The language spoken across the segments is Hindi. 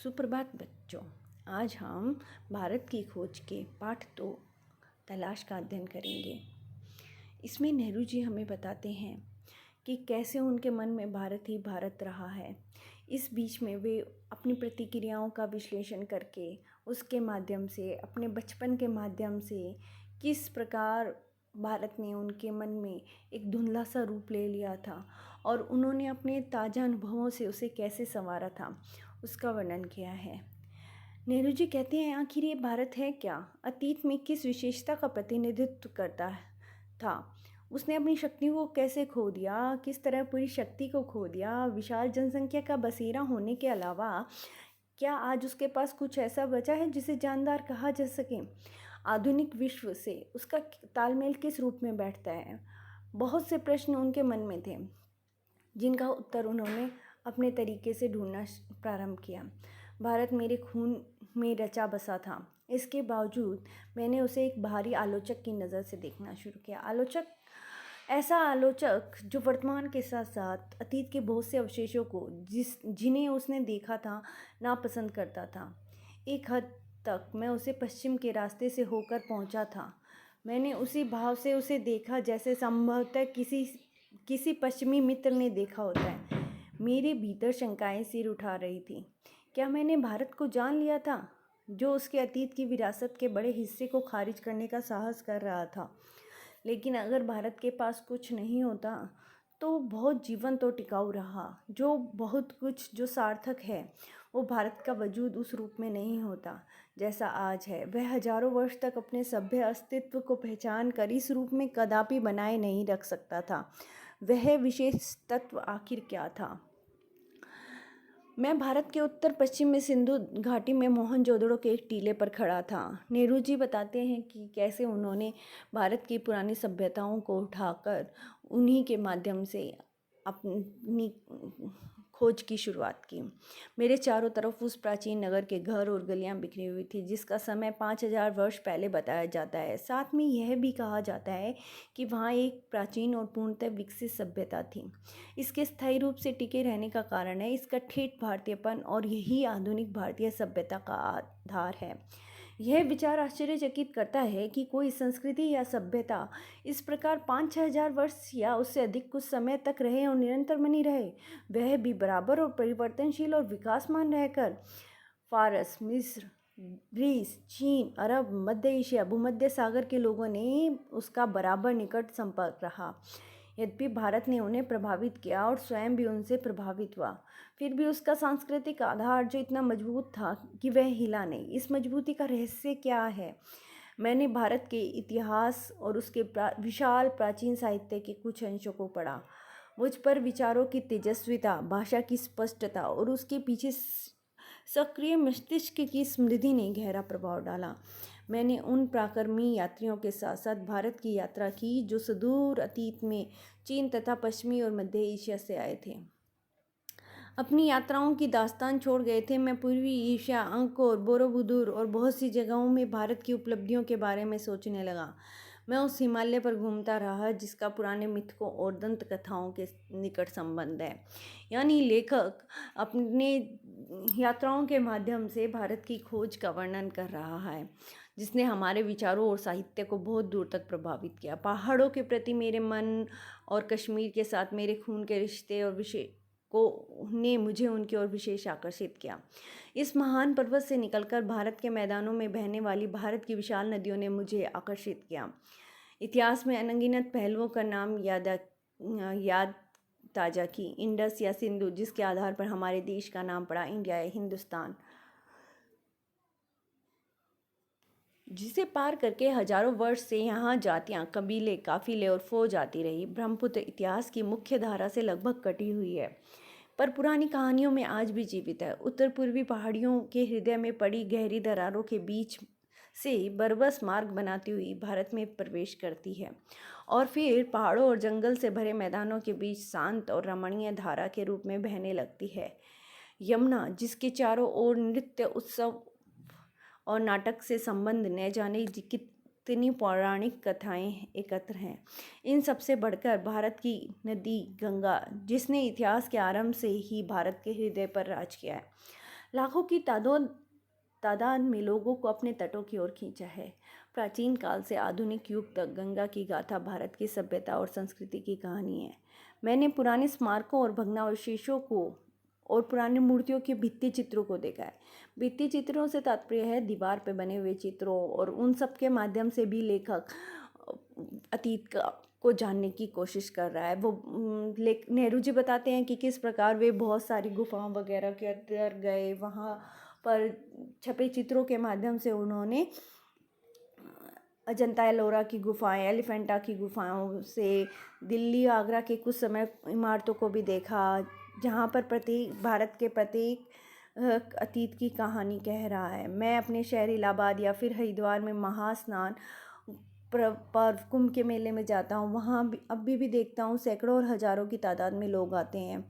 सुप्रभात बच्चों। आज हम भारत की खोज के पाठ 2 तलाश का अध्ययन करेंगे। इसमें नेहरू जी हमें बताते हैं कि कैसे उनके मन में भारत ही भारत रहा है। इस बीच में वे अपनी प्रतिक्रियाओं का विश्लेषण करके उसके माध्यम से, अपने बचपन के माध्यम से किस प्रकार भारत ने उनके मन में एक धुंधला सा रूप ले लिया था और उन्होंने अपने ताज़ा अनुभवों से उसे कैसे संवारा था, उसका वर्णन किया है। नेहरू जी कहते हैं, आखिर ये भारत है क्या? अतीत में किस विशेषता का प्रतिनिधित्व करता था? उसने अपनी शक्तियों को कैसे खो दिया? किस तरह पूरी शक्ति को खो दिया? विशाल जनसंख्या का बसेरा होने के अलावा क्या आज उसके पास कुछ ऐसा बचा है जिसे जानदार कहा जा सके? आधुनिक विश्व से उसका तालमेल किस रूप में बैठता है? बहुत से प्रश्न उनके मन में थे जिनका उत्तर उन्होंने अपने तरीके से ढूंढना प्रारंभ किया। भारत मेरे खून में रचा बसा था। इसके बावजूद मैंने उसे एक बाहरी आलोचक की नज़र से देखना शुरू किया। ऐसा आलोचक जो वर्तमान के साथ साथ अतीत के बहुत से अवशेषों को जिन्हें उसने देखा था नापसंद करता था। एक हद तक मैं उसे पश्चिम के रास्ते से होकर पहुंचा था। मैंने उसी भाव से उसे देखा जैसे संभवतः किसी पश्चिमी मित्र ने देखा होता है। मेरे भीतर शंकाएं सिर उठा रही थी। क्या मैंने भारत को जान लिया था, जो उसके अतीत की विरासत के बड़े हिस्से को खारिज करने का साहस कर रहा था? लेकिन अगर भारत के पास कुछ नहीं होता तो बहुत जीवंत और टिकाऊ रहा। जो बहुत कुछ जो सार्थक है वो भारत का वजूद उस रूप में नहीं होता जैसा आज है। वह हजारों वर्ष तक अपने सभ्य अस्तित्व को पहचान कर इस रूप में कदापि बनाए नहीं रख सकता था। वह विशेष तत्व आखिर क्या था? मैं भारत के उत्तर पश्चिम में सिंधु घाटी में मोहनजोदड़ो के एक टीले पर खड़ा था। नेहरू जी बताते हैं कि कैसे उन्होंने भारत की पुरानी सभ्यताओं को उठाकर उन्हीं के माध्यम से अपनी खोज की शुरुआत की। मेरे चारों तरफ उस प्राचीन नगर के घर और गलियां बिखरी हुई थी जिसका समय 5000 वर्ष पहले बताया जाता है। साथ में यह भी कहा जाता है कि वहाँ एक प्राचीन और पूर्णतः विकसित सभ्यता थी। इसके स्थायी रूप से टिके रहने का कारण है इसका ठेठ भारतीयपन, और यही आधुनिक भारतीय सभ्यता का आधार है। यह विचार आश्चर्यचकित करता है कि कोई संस्कृति या सभ्यता इस प्रकार 5-6 हजार वर्ष या उससे अधिक कुछ समय तक रहे और निरंतर बनी रहे, वह भी बराबर और परिवर्तनशील और विकासमान रहकर। फारस, मिस्र, ग्रीस, चीन, अरब, मध्य एशिया, भूमध्य सागर के लोगों ने उसका बराबर निकट संपर्क रहा। यद्यपि भारत ने उन्हें प्रभावित किया और स्वयं भी उनसे प्रभावित हुआ, फिर भी उसका सांस्कृतिक आधार जो इतना मजबूत था कि वह हिला नहीं। इस मजबूती का रहस्य क्या है? मैंने भारत के इतिहास और उसके विशाल प्राचीन साहित्य के कुछ अंशों को पढ़ा। मुझ पर विचारों की तेजस्विता, भाषा की स्पष्टता और उसके पीछे सक्रिय मस्तिष्क की स्मृति ने गहरा प्रभाव डाला। मैंने उन पराक्रमी यात्रियों के साथ साथ भारत की यात्रा की जो सुदूर अतीत में चीन तथा पश्चिमी और मध्य एशिया से आए थे। अपनी यात्राओं की दास्तान छोड़ गए थे। मैं पूर्वी एशिया, अंकोर, बोरोबुदुर और बहुत सी जगहों में भारत की उपलब्धियों के बारे में सोचने लगा। मैं उस हिमालय पर घूमता रहा जिसका पुराने मिथकों और दंत कथाओं के निकट संबंध है। यानी लेखक अपने यात्राओं के माध्यम से भारत की खोज का वर्णन कर रहा है जिसने हमारे विचारों और साहित्य को बहुत दूर तक प्रभावित किया। पहाड़ों के प्रति मेरे मन और कश्मीर के साथ मेरे खून के रिश्ते और ने मुझे उनकी ओर विशेष आकर्षित किया। इस महान पर्वत से निकलकर भारत के मैदानों में बहने वाली भारत की विशाल नदियों ने मुझे आकर्षित किया। इतिहास में अनगिनत पहलुओं का नाम याद ताज़ा की। इंडस या सिंधु, जिसके आधार पर हमारे देश का नाम पड़ा इंडिया या हिंदुस्तान, जिसे पार करके हजारों वर्ष से यहाँ जातियाँ, कबीले, काफिले और फौज आती रही। ब्रह्मपुत्र इतिहास की मुख्य धारा से लगभग कटी हुई है पर पुरानी कहानियों में आज भी जीवित है। उत्तर पूर्वी पहाड़ियों के हृदय में पड़ी गहरी दरारों के बीच से बरबस मार्ग बनाती हुई भारत में प्रवेश करती है और फिर पहाड़ों और जंगल से भरे मैदानों के बीच शांत और रमणीय धारा के रूप में बहने लगती है। यमुना, जिसके चारों ओर नृत्य, उत्सव और नाटक से संबंध न जाने कितनी पौराणिक कथाएं एकत्र हैं। इन सबसे बढ़कर भारत की नदी गंगा, जिसने इतिहास के आरंभ से ही भारत के हृदय पर राज किया है। लाखों की तादाद में लोगों को अपने तटों की ओर खींचा है। प्राचीन काल से आधुनिक युग तक गंगा की गाथा भारत की सभ्यता और संस्कृति की कहानी है। मैंने पुराने स्मारकों और भग्नावशेषों को और पुरानी मूर्तियों के भित्ति चित्रों को देखा है। भित्ति चित्रों से तात्पर्य है दीवार पे बने हुए चित्रों, और उन सब के माध्यम से भी लेखक अतीत को जानने की कोशिश कर रहा है। वो नेहरू जी बताते हैं कि किस प्रकार वे बहुत सारी गुफाओं वगैरह के अंदर गए, वहाँ पर छपे चित्रों के माध्यम से उन्होंने अजंता एलोरा की गुफाएं, एलिफेंटा की गुफाओं से दिल्ली आगरा के कुछ समय इमारतों को भी देखा, जहाँ पर प्रत्येक भारत के प्रत्येक अतीत की कहानी कह रहा है। मैं अपने शहर इलाहाबाद या फिर हरिद्वार में महास्नान पर्व कुंभ के मेले में जाता हूँ, वहाँ भी अभी भी देखता हूँ सैकड़ों और हजारों की तादाद में लोग आते हैं,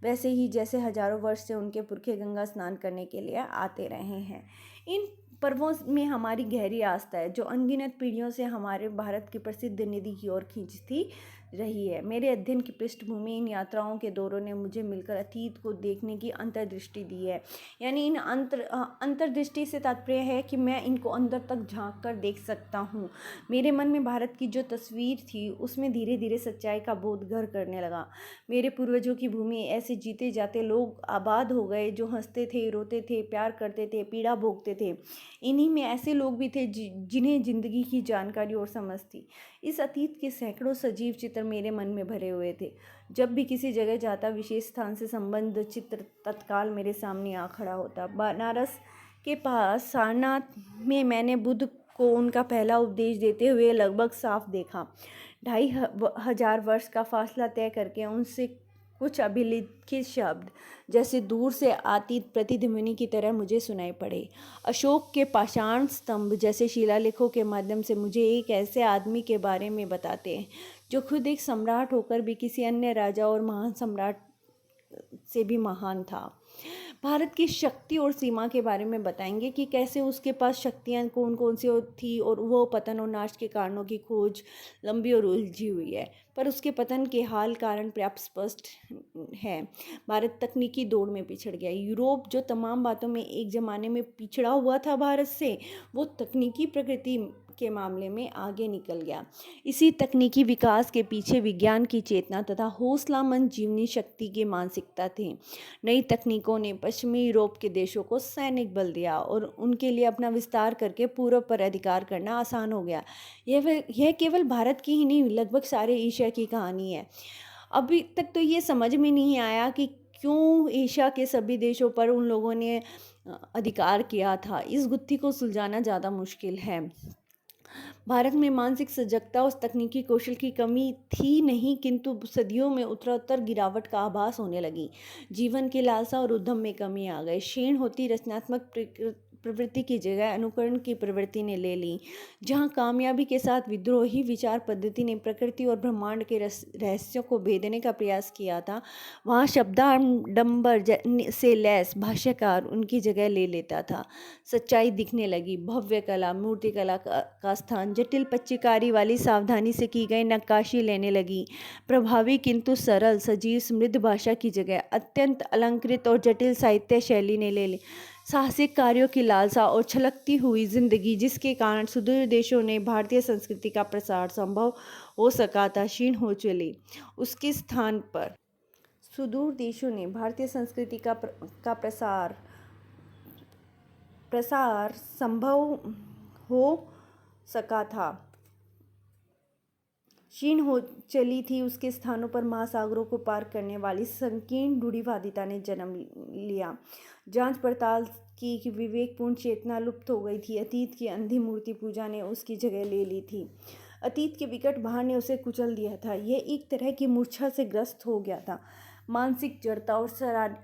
वैसे ही जैसे हजारों वर्ष से उनके पुरखे गंगा स्नान करने के लिए आते रहे हैं। इन पर्वों में हमारी गहरी आस्था है, जो अनगिनत पीढ़ियों से हमारे भारत की प्रसिद्ध निधि की ओर खींचती रही है। मेरे अध्ययन की पृष्ठभूमि इन यात्राओं के दौरों ने मुझे मिलकर अतीत को देखने की अंतर्दृष्टि दी है। यानी इन अंतर्दृष्टि से तात्पर्य है कि मैं इनको अंदर तक झांक कर देख सकता हूँ। मेरे मन में भारत की जो तस्वीर थी उसमें धीरे धीरे सच्चाई का बोध घर करने लगा। मेरे पूर्वजों की भूमि ऐसे जीते जाते लोग आबाद हो गए, जो हंसते थे, रोते थे, प्यार करते थे, पीड़ा भोगते थे। इन्हीं में ऐसे लोग भी थे जिन्हें जिंदगी की जानकारी और समझ थी। इस अतीत के सैकड़ों सजीव चित्र मेरे मन में भरे हुए थे। जब भी किसी जगह जाता, विशेष स्थान से संबंध चित्र तत्काल मेरे सामने आ खड़ा होता। बनारस के पास सारनाथ में मैंने बुद्ध को उनका पहला उपदेश देते हुए लगभग साफ देखा। 2500 वर्ष का फासला तय करके उनसे कुछ अभिलिखित शब्द जैसे दूर से आती प्रतिध्वनि की तरह मुझे सुनाई पड़े। अशोक के पाषाण स्तंभ जैसे शिलालेखों के माध्यम से मुझे एक ऐसे आदमी के बारे में बताते हैं जो खुद एक सम्राट होकर भी किसी अन्य राजा और महान सम्राट से भी महान था। भारत की शक्ति और सीमा के बारे में बताएंगे कि कैसे उसके पास शक्तियाँ कौन कौन सी थी, और वो पतन और नाश के कारणों की खोज लंबी और उलझी हुई है, पर उसके पतन के हाल कारण पर्याप्त स्पष्ट है। भारत तकनीकी दौड़ में पिछड़ गया। यूरोप जो तमाम बातों में एक जमाने में पिछड़ा हुआ था भारत से, वो तकनीकी प्रगति के मामले में आगे निकल गया। इसी तकनीकी विकास के पीछे विज्ञान की चेतना तथा हौसलामंद जीवनी शक्ति की मानसिकता थी। नई तकनीकों ने पश्चिमी यूरोप के देशों को सैनिक बल दिया और उनके लिए अपना विस्तार करके पूर्व पर अधिकार करना आसान हो गया। यह केवल भारत की ही नहीं, लगभग सारे एशिया की कहानी है। अभी तक तो ये समझ में नहीं आया कि क्यों एशिया के सभी देशों पर उन लोगों ने अधिकार किया था। इस गुत्थी को सुलझाना ज़्यादा मुश्किल है। भारत में मानसिक सजगता और तकनीकी कौशल की कमी थी नहीं, किंतु सदियों में उत्तरोत्तर गिरावट का आभास होने लगी। जीवन की लालसा और उद्यम में कमी आ गई। क्षीण होती रचनात्मक प्रवृत्ति की जगह अनुकरण की प्रवृत्ति ने ले ली। जहाँ कामयाबी के साथ विद्रोही विचार पद्धति ने प्रकृति और ब्रह्मांड के रहस्यों को भेदने का प्रयास किया था, वहाँ शब्दाडंबर से लैस भाष्यकार उनकी जगह ले लेता था। सच्चाई दिखने लगी। भव्य कला, मूर्ति कला का स्थान जटिल पच्चीकारी वाली सावधानी से की गई नक्काशी लेने लगी। प्रभावी किंतु सरल, सजीव, समृद्ध भाषा की जगह अत्यंत अलंकृत और जटिल साहित्य शैली ने ले ली। साहसिक कार्यों की लालसा और छलकती हुई जिंदगी, जिसके कारण सुदूर देशों ने भारतीय संस्कृति का प्रसार संभव हो सका था, क्षीण हो चली। उसके स्थान पर सुदूर देशों ने भारतीय संस्कृति का प्रसार संभव हो सका था, क्षीण हो चली थी। उसके स्थानों पर महासागरों को पार करने वाली संकीर्ण रूढ़िवादिता ने जन्म लिया। जांच पड़ताल की विवेकपूर्ण चेतना लुप्त हो गई थी। अतीत की अंधी मूर्ति पूजा ने उसकी जगह ले ली थी। अतीत के विकट भार ने उसे कुचल दिया था। यह एक तरह की मूर्छा से ग्रस्त हो गया था। मानसिक जड़ता और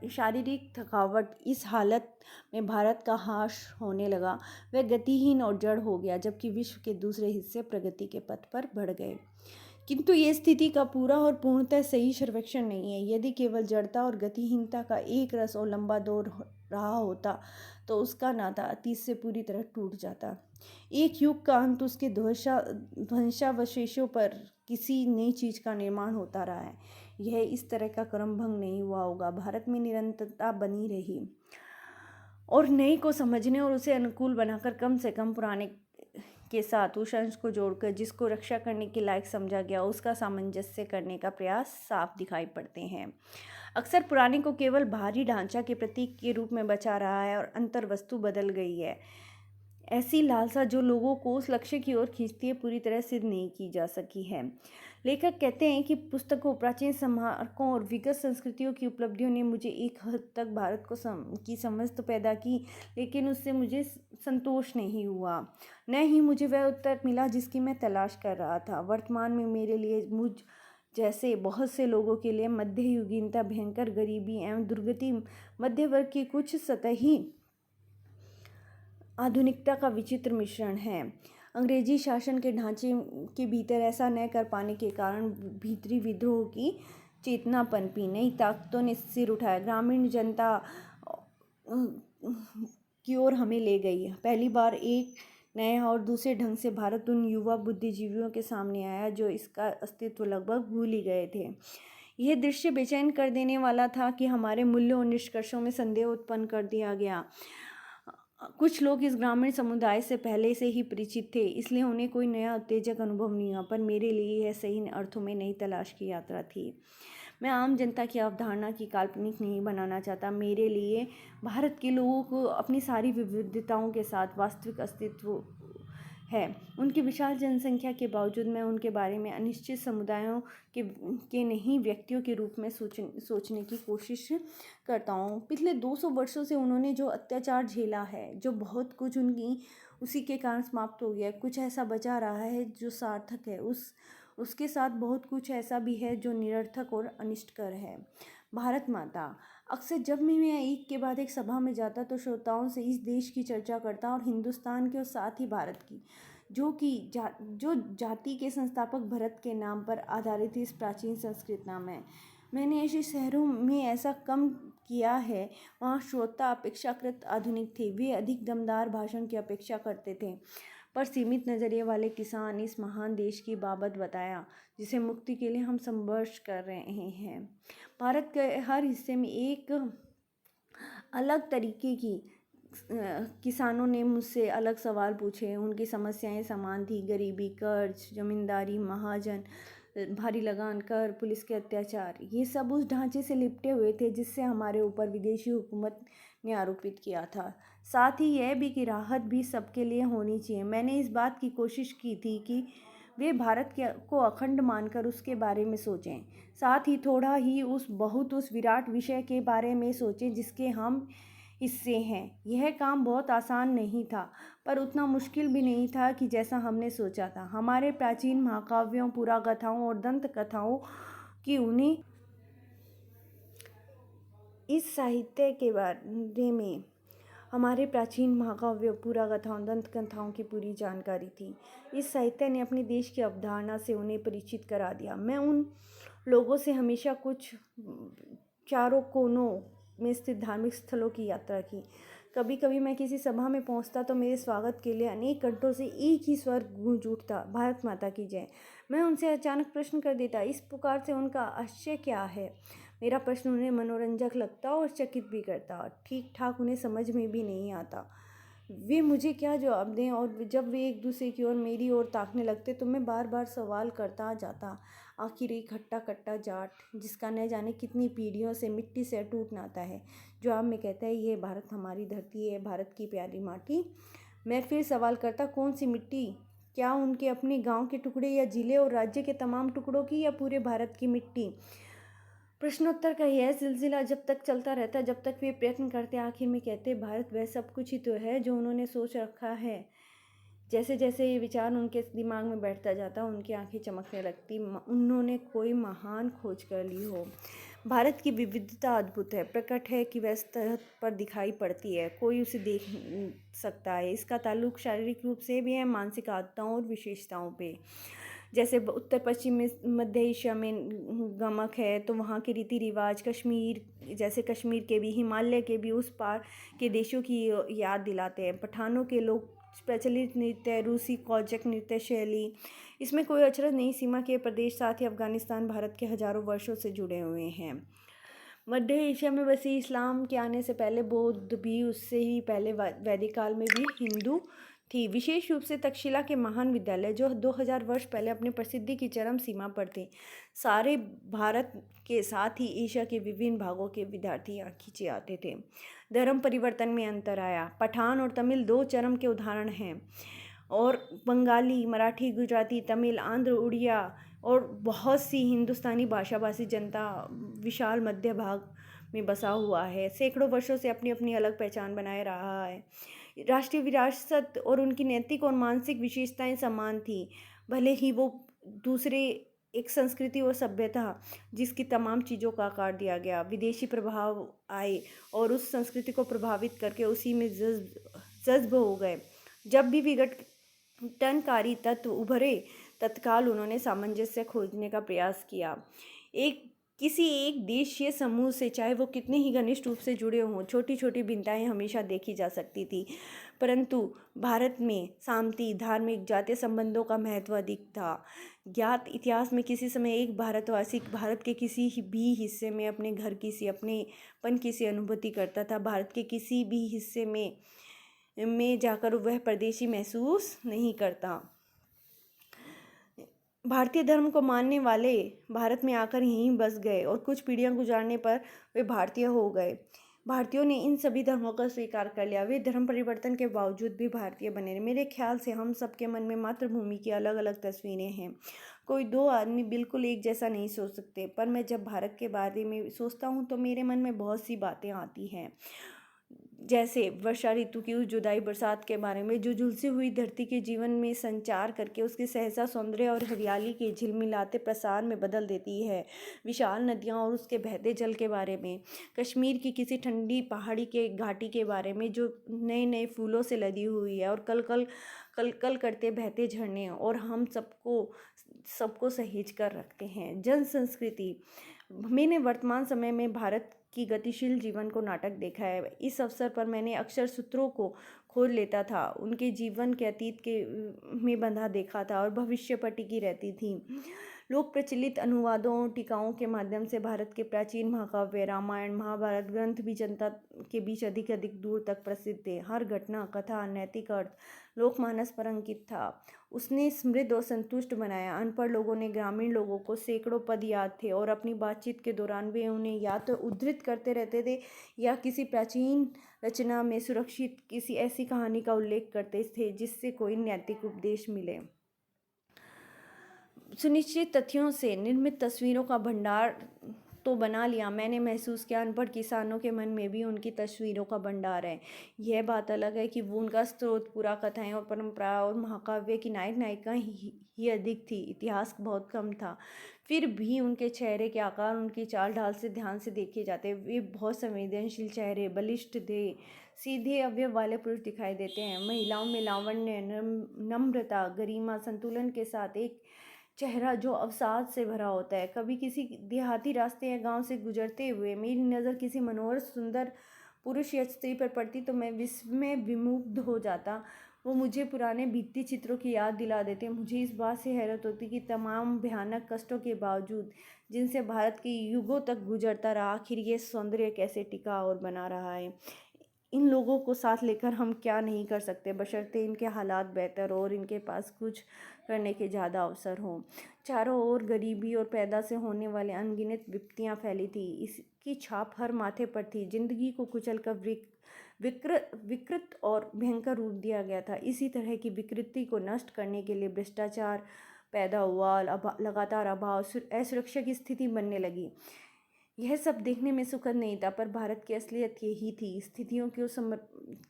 शारीरिक थकावट, इस हालत में भारत का ह्रास होने लगा। वह गतिहीन और जड़ हो गया, जबकि विश्व के दूसरे हिस्से प्रगति के पथ पर बढ़ गए। किंतु ये स्थिति का पूरा और पूर्णतः सही सर्वेक्षण नहीं है। यदि केवल जड़ता और गतिहीनता का एक रस और लंबा दौर रहा होता, तो उसका नाता अतीत से पूरी तरह टूट जाता। एक युग का अंत, उसके ध्वंसावशेषों पर किसी नई चीज का निर्माण होता रहा है। यह इस तरह का क्रम भंग नहीं हुआ होगा। भारत में निरंतरता बनी रही। और नए को समझने और उसे अनुकूल बनाकर कम से कम पुराने के साथ उस अंश को जोड़कर जिसको रक्षा करने के लायक समझा गया उसका सामंजस्य करने का प्रयास साफ दिखाई पड़ते हैं। अक्सर पुराने को केवल बाहरी ढांचा के प्रतीक के रूप में बचा रहा है और अंतर वस्तु बदल गई है। ऐसी लालसा जो लोगों को उस लक्ष्य की ओर खींचती है पूरी तरह सिद्ध नहीं की जा सकी है। लेखक कहते हैं कि पुस्तकों, प्राचीन स्मारकों और विगत संस्कृतियों की उपलब्धियों ने मुझे एक हद तक भारत को की समझ तो पैदा की, लेकिन उससे मुझे संतोष नहीं हुआ। न ही मुझे वह उत्तर मिला जिसकी मैं तलाश कर रहा था। वर्तमान में मेरे लिए, मुझ जैसे बहुत से लोगों के लिए, मध्ययुगीनता, भयंकर गरीबी एवं दुर्गति, मध्य वर्ग की कुछ सतही आधुनिकता का विचित्र मिश्रण है। अंग्रेजी शासन के ढांचे के भीतर ऐसा न कर पाने के कारण भीतरी विद्रोह की चेतना पनपी, नई ताकतों ने सिर उठाया, ग्रामीण जनता की ओर हमें ले गई। पहली बार एक नया और दूसरे ढंग से भारत उन युवा बुद्धिजीवियों के सामने आया जो इसका अस्तित्व लगभग भूल ही गए थे। यह दृश्य बेचैन कर देने वाला था कि हमारे मूल्यों और निष्कर्षों में संदेह उत्पन्न कर दिया गया। कुछ लोग इस ग्रामीण समुदाय से पहले से ही परिचित थे, इसलिए उन्हें कोई नया उत्तेजक अनुभव नहीं हुआ, पर मेरे लिए यह सही अर्थों में नई तलाश की यात्रा थी। मैं आम जनता की अवधारणा की काल्पनिक नहीं बनाना चाहता। मेरे लिए भारत के लोगों को अपनी सारी विविधताओं के साथ वास्तविक अस्तित्व है। उनकी विशाल जनसंख्या के बावजूद मैं उनके बारे में अनिश्चित समुदायों के नहीं, व्यक्तियों के रूप में सोचने की कोशिश करता हूँ। पिछले 200 वर्षों से उन्होंने जो अत्याचार झेला है, जो बहुत कुछ उनकी उसी के कारण समाप्त हो गया है, कुछ ऐसा बचा रहा है जो सार्थक है, उसके साथ बहुत कुछ ऐसा भी है जो निरर्थक और अनिष्टकर है। भारत माता। अक्सर जब मैं एक के बाद एक सभा में जाता तो श्रोताओं से इस देश की चर्चा करता और हिंदुस्तान के और साथ ही भारत की, जो जाति के संस्थापक भरत के नाम पर आधारित इस प्राचीन संस्कृत नाम है। मैंने ऐसे शहरों में ऐसा कम किया है, वहाँ श्रोता अपेक्षाकृत आधुनिक थे। वे अधिक दमदार भाषण की अपेक्षा करते थे, पर सीमित नज़रिए वाले किसान इस महान देश की बाबत बताया जिसे मुक्ति के लिए हम संघर्ष कर रहे हैं। भारत के हर हिस्से में एक अलग तरीके की किसानों ने मुझसे अलग सवाल पूछे। उनकी समस्याएं समान थी, गरीबी, कर्ज, जमींदारी, महाजन, भारी लगान, कर, पुलिस के अत्याचार, ये सब उस ढांचे से लिपटे हुए थे जिससे हमारे ऊपर विदेशी हुकूमत ने आरोपित किया था। साथ ही यह भी कि राहत भी सबके लिए होनी चाहिए। मैंने इस बात की कोशिश की थी कि वे भारत को अखंड मानकर उसके बारे में सोचें, साथ ही थोड़ा ही उस विराट विषय के बारे में सोचें जिसके हम हिस्से हैं। यह काम बहुत आसान नहीं था, पर उतना मुश्किल भी नहीं था कि जैसा हमने सोचा था। हमारे प्राचीन महाकाव्यों, पुराकथाओं और दंत कथाओं की उन्हें इस साहित्य के बारे में हमारे प्राचीन महाकाव्यों, पुराकथाओं, दंत कथाओं की पूरी जानकारी थी। इस साहित्य ने अपने देश की अवधारणा से उन्हें परिचित करा दिया। मैं उन लोगों से हमेशा कुछ चारों कोनों में स्थित धार्मिक स्थलों की यात्रा की। कभी कभी मैं किसी सभा में पहुंचता तो मेरे स्वागत के लिए अनेक कंठों से एक ही स्वर गूंज उठता, भारत माता की जय। मैं उनसे अचानक प्रश्न कर देता, इस पुकार से उनका आशय क्या है। मेरा प्रश्न उन्हें मनोरंजक लगता और चकित भी करता, और ठीक ठाक उन्हें समझ में भी नहीं आता वे मुझे क्या जवाब दें। और जब वे एक दूसरे की ओर मेरी ओर ताकने लगते तो मैं बार बार सवाल करता जाता। आखिर एक हट्टा कट्टा जाट जिसका न जाने कितनी पीढ़ियों से मिट्टी से अटूट नाता है, जवाब में कहता है, ये भारत हमारी धरती है, भारत की प्यारी माटी। मैं फिर सवाल करता, कौन सी मिट्टी? क्या उनके अपने गांव के टुकड़े, या जिले और राज्य के तमाम टुकड़ों की, या पूरे भारत की मिट्टी? प्रश्नोत्तर का यह सिलसिला जब तक चलता रहता, जब तक वे प्रयत्न करते, आखिर में कहते, भारत वह सब कुछ ही तो है जो उन्होंने सोच रखा है। जैसे जैसे ये विचार उनके दिमाग में बैठता जाता, उनकी आंखें चमकने लगती, उन्होंने कोई महान खोज कर ली हो। भारत की विविधता अद्भुत है, प्रकट है कि वह सतह पर दिखाई पड़ती है, कोई उसे देख सकता है। इसका ताल्लुक शारीरिक रूप से भी है, मानसिक आदतों और विशेषताओं पे। जैसे उत्तर पश्चिम में, मध्य एशिया में गमक है, तो वहाँ के रीति रिवाज, कश्मीर के भी, हिमालय के भी उस पार के देशों की याद दिलाते हैं। पठानों के लोग प्रचलित नृत्य, रूसी कॉजक नृत्य शैली, इसमें कोई अचरज नहीं। सीमा के प्रदेश, साथ ही अफगानिस्तान भारत के हजारों वर्षों से जुड़े हुए हैं। मध्य एशिया में बसी इस्लाम के आने से पहले बौद्ध भी, उससे ही पहले वैदिक काल में भी हिंदू थी। विशेष रूप से तक्षशिला के महान विद्यालय जो 2000 वर्ष पहले अपनी प्रसिद्धि की चरम सीमा पर थे। सारे भारत के साथ ही एशिया के विभिन्न भागों के विद्यार्थी यहाँ खींचे आते थे। धर्म परिवर्तन में अंतर आया। पठान और तमिल दो चरम के उदाहरण हैं, और बंगाली, मराठी, गुजराती, तमिल, आंध्र, उड़िया और बहुत सी हिंदुस्तानी भाषाभाषी जनता विशाल मध्य भाग में बसा हुआ है। सैकड़ों वर्षों से अपनी अपनी अलग पहचान बनाए रहा है। राष्ट्रीय विरासत और उनकी नैतिक और मानसिक विशेषताएं समान थी, भले ही वो दूसरे एक संस्कृति और सभ्यता जिसकी तमाम चीज़ों का आकार दिया गया, विदेशी प्रभाव आए और उस संस्कृति को प्रभावित करके उसी में जज्ब हो गए। जब भी विघटनकारी तत्व उभरे, तत्काल उन्होंने सामंजस्य खोजने का प्रयास किया। किसी एक देशीय समूह से, चाहे वो कितने ही घनिष्ठ रूप से जुड़े हों, छोटी छोटी भिन्नताएं हमेशा देखी जा सकती थी, परंतु भारत में शांति, धार्मिक, जातीय संबंधों का महत्व अधिक था। ज्ञात इतिहास में किसी समय एक भारतवासी भारत के किसी भी हिस्से में अपने घर की सी, अपनेपन की सी अनुभूति करता था। भारत के किसी भी हिस्से में जाकर वह परदेशी महसूस नहीं करता। भारतीय धर्म को मानने वाले भारत में आकर यहीं बस गए और कुछ पीढ़ियां गुजारने पर वे भारतीय हो गए। भारतीयों ने इन सभी धर्मों का स्वीकार कर लिया। वे धर्म परिवर्तन के बावजूद भी भारतीय बने रहे। मेरे ख्याल से हम सबके मन में मातृभूमि की अलग अलग तस्वीरें हैं। कोई दो आदमी बिल्कुल एक जैसा नहीं सोच सकते, पर मैं जब भारत के बारे में सोचता हूँ तो मेरे मन में बहुत सी बातें आती हैं, जैसे वर्षा ऋतु की उस जुदाई बरसात के बारे में जो झुलसी हुई धरती के जीवन में संचार करके उसके सहसा सौंदर्य और हरियाली के झिलमिलाते प्रसार में बदल देती है। विशाल नदियाँ और उसके बहते जल के बारे में, कश्मीर की किसी ठंडी पहाड़ी के घाटी के बारे में जो नए नए फूलों से लदी हुई है, और कल कल कल कल करते बहते झरने, और हम सबको सहेज कर रखते हैं। जन संस्कृति, मैंने वर्तमान समय में भारत की गतिशील जीवन को नाटक देखा है। इस अवसर पर मैंने अक्षर सूत्रों को खोज लेता था, उनके जीवन के अतीत के में बंधा देखा था और भविष्य पर टिकी रहती थी। लोक प्रचलित अनुवादों, टीकाओं के माध्यम से भारत के प्राचीन महाकाव्य, रामायण, महाभारत ग्रंथ भी जनता के बीच अधिक अधिक दूर तक प्रसिद्ध थे। हर घटना, कथा, नैतिक अर्थ लोकमानस पर अंकित था। उसने समृद्ध और संतुष्ट बनाया। अनपढ़ लोगों ने ग्रामीण लोगों को सैकड़ों पद याद थे, और अपनी बातचीत के दौरान वे उन्हें या तो उद्धृत करते रहते थे या किसी प्राचीन रचना में सुरक्षित किसी ऐसी कहानी का उल्लेख करते थे जिससे कोई नैतिक उपदेश मिले। सुनिश्चित तथ्यों से निर्मित तस्वीरों का भंडार तो बना लिया। मैंने महसूस किया अनपढ़ किसानों के मन में भी उनकी तस्वीरों का भंडार है। यह बात अलग है कि वो उनका स्रोत पूरा कथाएं और परंपरा और महाकाव्य की नायिका ही अधिक थी, इतिहास बहुत कम था। फिर भी उनके चेहरे के आकार, उनकी चाल ढाल से ध्यान से देखे जाते वे बहुत संवेदनशील चेहरे, बलिष्ठ देह, सीधे अवयव वाले पुरुष दिखाई देते हैं। महिलाओं में लावण्य, नम्रता, गरिमा, संतुलन के साथ एक चेहरा जो अवसाद से भरा होता है। कभी किसी देहाती रास्ते या गांव से गुजरते हुए मेरी नज़र किसी मनोहर सुंदर पुरुष या स्त्री पर पड़ती तो मैं विस्मय विमुग्ध हो जाता। वो मुझे पुराने भित्ति चित्रों की याद दिला देते। मुझे इस बात से हैरत होती कि तमाम भयानक कष्टों के बावजूद जिनसे भारत के युगों तक गुजरता रहा, आखिर ये सौंदर्य कैसे टिका और बना रहा है। इन लोगों को साथ लेकर हम क्या नहीं कर सकते, बशर्ते इनके हालात बेहतर और इनके पास कुछ करने के ज़्यादा अवसर हों। चारों ओर गरीबी और पैदा से होने वाले अनगिनत विपत्तियां फैली थी। इसकी छाप हर माथे पर थी। जिंदगी को कुचल कर विकृत और भयंकर रूप दिया गया था। इसी तरह की विकृति को नष्ट करने के लिए भ्रष्टाचार पैदा हुआ, लगातार अभाव, असुरक्षा की स्थिति बनने लगी। यह सब देखने में सुखद नहीं था, पर भारत की असलियत यही थी। स्थितियों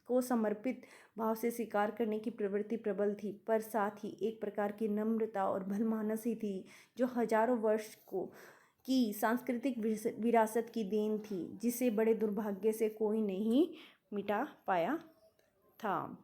को समर्पित भाव से स्वीकार करने की प्रवृत्ति प्रबल थी, पर साथ ही एक प्रकार की नम्रता और भलमानसी थी जो हजारों वर्ष की सांस्कृतिक विरासत की देन थी, जिसे बड़े दुर्भाग्य से कोई नहीं मिटा पाया था।